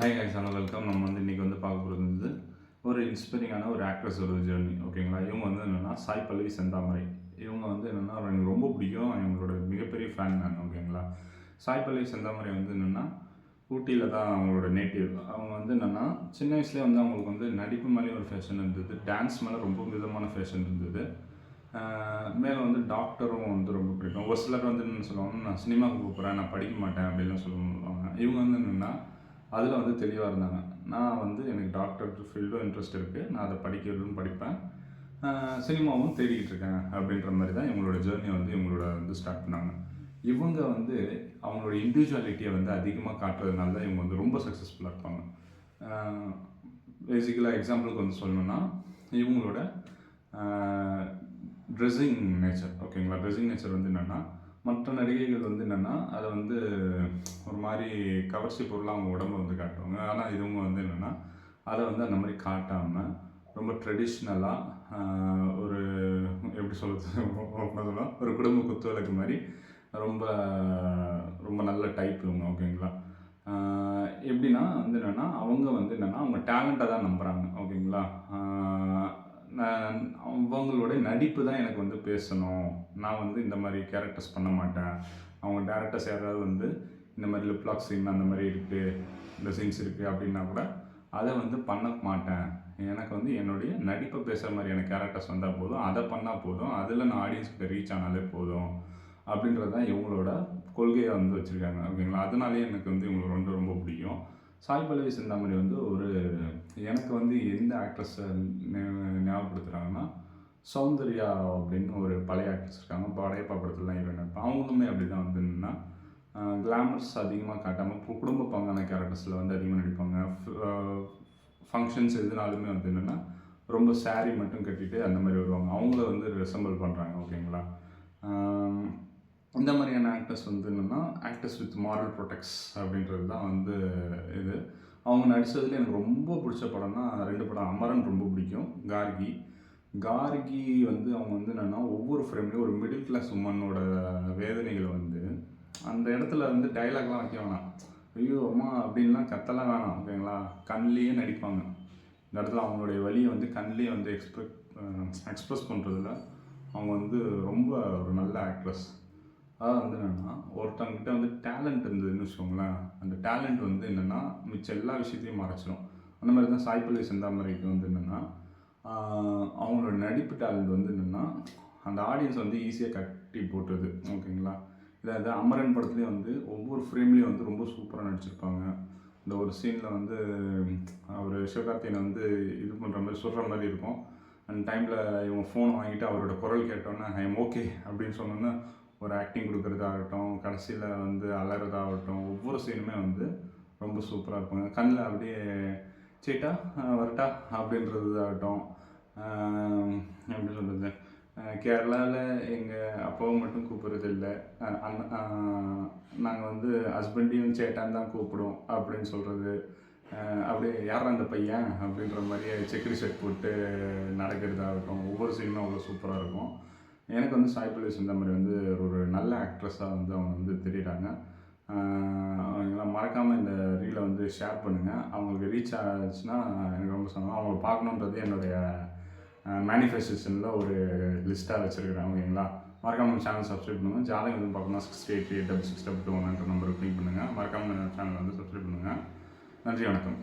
Hi guys, hello welcome. நம்ம இன்றைக்கி பார்க்க போகிறது ஒரு இன்ஸ்பைரிங்கான ஒரு ஆக்ட்ரஸோட ஜேர்னி. ஓகேங்களா? இவங்க என்னென்னா சாய் பல்லவி செந்தாமரை. இவங்க என்னென்னா எனக்கு ரொம்ப பிடிக்கும். இவங்களோட மிகப்பெரிய ஃபேன் நான். ஓகேங்களா? சாய் பல்லவி செந்தாமரை என்னென்னா ஊட்டியில் தான் அவங்களோட நேட்டிவ். அவங்க என்னென்னா சின்ன வயசுலேயே அவங்களுக்கு நடிப்பு மேலேயும் ஒரு ஃபேஷன் இருந்தது. டான்ஸ் மேலே ரொம்ப விதமான ஃபேஷன் இருந்தது. மேலே டாக்டரும் ரொம்ப பிடிக்கும். ஒரு சிலர் என்ன சொல்லுவாங்க, நான் சினிமாவுக்கு போகிறேன், நான் படிக்க மாட்டேன் அப்படின்லாம் சொல்லுவாங்க. இவங்க என்னென்னா அதில் தெளிவாக இருந்தாங்க. நான் எனக்கு டாக்டர் ஃபீல்டும் இன்ட்ரெஸ்ட் இருக்குது, நான் அதை படிக்கிறதும் படிப்பேன், சினிமாவும் தேடிக்கிட்டு இருக்கேன் அப்படின்ற மாதிரி தான் இவங்களோட ஜேர்னி இவங்களோட ஸ்டார்ட் பண்ணாங்க. இவங்க அவங்களோட இண்டிவிஜுவாலிட்டியை அதிகமாக காட்டுறதுனால தான் இவங்க ரொம்ப சக்ஸஸ்ஃபுல்லாக இருப்பாங்க. பேசிக்கலாக எக்ஸாம்பிளுக்கு சொல்லணுன்னா இவங்களோட ட்ரெஸ்ஸிங் நேச்சர். ஓகேங்களா? ட்ரெஸ்ஸிங் நேச்சர் என்னென்னா மற்ற நடிகைகள் என்னென்னா அதை ஒரு மாதிரி கவர்ச்சி பொருளாக அவங்க உடம்பை காட்டுவாங்க. ஆனால் இவங்க என்னென்னா அதை அந்த மாதிரி காட்டாமல் ரொம்ப ட்ரெடிஷ்னலாக ஒரு எப்படி சொல்கிறது, ஒரு குடும்ப குத்துவிளக்கு மாதிரி ரொம்ப ரொம்ப நல்ல டைப் இவங்க. ஓகேங்களா? எப்படின்னா என்னென்னா அவங்க என்னென்னா அவங்க டேலண்ட்டை தான் நம்புகிறாங்க. ஓகேங்களா? அவங்களுடைய நடிப்பு தான் எனக்கு பேசணும். நான் இந்த மாதிரி கேரக்டர்ஸ் பண்ண மாட்டேன். அவங்க டேரக்டர்ஸ் யாராவது இந்த மாதிரி லிப்லாக் சீன் அந்த மாதிரி இருக்குது, இந்த சீன்ஸ் இருக்குது அப்படின்னா கூட அதை பண்ண மாட்டேன். எனக்கு என்னுடைய நடிப்பை பேசுகிற மாதிரியான கேரக்டர்ஸ் வந்தால் போதும், அதை பண்ணால் போதும், அதில் நான் ஆடியன்ஸ்க்கு ரீச் ஆனாலே போதும் அப்படின்றது தான் இவங்களோட கொள்கையை வச்சுருக்காங்க. ஓகேங்களா? அதனாலேயே எனக்கு இவங்களுக்கு ரொம்ப பிடிக்கும். சாய் பல்லவி செந்தாமரை ஒரு எனக்கு எந்த ஆக்ட்ரஸை ஞாபகப்படுத்துகிறாங்கன்னா சௌந்தர்யா அப்படின்னு ஒரு பழைய ஆக்ட்ரஸ் இருக்காங்க. படையப்பா படத்துலலாம் ஹீரோயின் இருப்பாங்க. அவங்களுமே அப்படி தான் என்னென்னா கிளாமர்ஸ் அதிகமாக காட்டாமல் குடும்ப பங்கான கேரக்டர்ஸில் அதிகமாக நடிப்பாங்க. ஃபங்க்ஷன்ஸ் எதுனாலுமே என்னென்னா ரொம்ப சாரீ மட்டும் கட்டிட்டு அந்த மாதிரி வருவாங்க. அவங்கள ரெசம்பிள் பண்ணுறாங்க. ஓகேங்களா? இந்த மாதிரியான ஆக்டர்ஸ் என்னென்னா ஆக்டர்ஸ் வித் மாரல் ப்ரொடெக்ட்ஸ் அப்படின்றது தான் இது. அவங்க நடித்ததுல எனக்கு ரொம்ப பிடிச்ச படம்னா 2 படம். அமரன் ரொம்ப பிடிக்கும், கார்கி அவங்க என்னென்னா ஒவ்வொரு ஃப்ரேம்லேயும் ஒரு மிடில் கிளாஸ் உமனோட வேதனைகளை அந்த இடத்துல டைலாக்லாம் வைக்க வேணாம், ஐயோ அம்மா அப்படின்லாம் கத்தலாம் வேணாம். ஓகேங்களா? கண்லேயே நடிப்பாங்க. இந்த இடத்துல அவங்களுடைய வழியை கண்லேயே எக்ஸ்ப்ரெஸ் பண்ணுறதுல அவங்க ரொம்ப ஒரு நல்ல ஆக்ட்ரஸ். அதாவது என்னென்னா ஒருத்தவங்கிட்ட டேலண்ட் இருந்ததுன்னு வச்சுக்கோங்களேன், அந்த டேலண்ட் என்னென்னா மிச்சம் எல்லா விஷயத்தையும் மறைச்சிடும். அந்த மாதிரி தான் சாய் பல்லவி செந்தாமரைக்கு என்னென்னா அவங்களோட நடிப்பு டேலண்ட் என்னென்னா அந்த ஆடியன்ஸ் ஈஸியாக கட்டி போட்டுருது. ஓகேங்களா? இதை அமரன் படத்துலேயே ஒவ்வொரு ஃப்ரேம்லேயும் ரொம்ப சூப்பராக நடிச்சிருப்பாங்க. இந்த ஒரு சீனில் அவர் சிவகார்த்தியனை இது பண்ணுற மாதிரி சொல்கிற மாதிரி இருக்கும். அந்த டைமில் இவங்க ஃபோன் வாங்கிட்டு அவரோட குரல் கேட்டோன்னே ஐ எம் ஓகே அப்படின்னு சொன்னோன்னே ஒரு ஆக்டிங் கொடுக்குறதாகட்டும், கடைசியில் அலறதாகட்டும், ஒவ்வொரு சீனுமே ரொம்ப சூப்பராக இருப்பாங்க. கண்ணில் அப்படியே சேட்டா வரட்டா அப்படின்றதாகட்டும். எப்படி சொல்கிறது, கேரளாவில் எங்கள் அப்பாவை மட்டும் கூப்பிட்றது இல்லை, நாங்கள் ஹஸ்பண்டையும் சேட்டான்னு தான் கூப்பிடுவோம் அப்படின்னு சொல்கிறது. அப்படியே யாரா அந்த பையன் அப்படின்ற மாதிரியே செக்குரி ஷர்ட் போட்டு நடக்கிறதாகட்டும், ஒவ்வொரு சீனுமே அவ்வளோ சூப்பராக இருக்கும். எனக்கு சாய் பல்லவி செந்தாமரை ஒரு நல்ல ஆக்ட்ரஸாக அவங்க தெரியுறாங்க. அவங்கள மறக்காமல் இந்த ரீலை ஷேர் பண்ணுங்கள். அவங்களுக்கு ரீச் ஆச்சுன்னா எனக்கு ரொம்ப சந்தோஷம். அவங்கள பார்க்கணுன்றது என்னுடைய மேனிஃபெஸ்டேஷனில் ஒரு லிஸ்ட்டாக வச்சுருக்கிறேன். ஓகேங்களா? மறக்காமல் சேனல் சப்ஸ்கிரைப் பண்ணுங்கள். ஜாதகம் பார்க்கணும்னா 688622 நம்பருக்கு கிளிக் பண்ணுங்கள். மறக்காமல் சேனல் சப்ஸ்கிரைப் பண்ணுங்கள். நன்றி, வணக்கம்.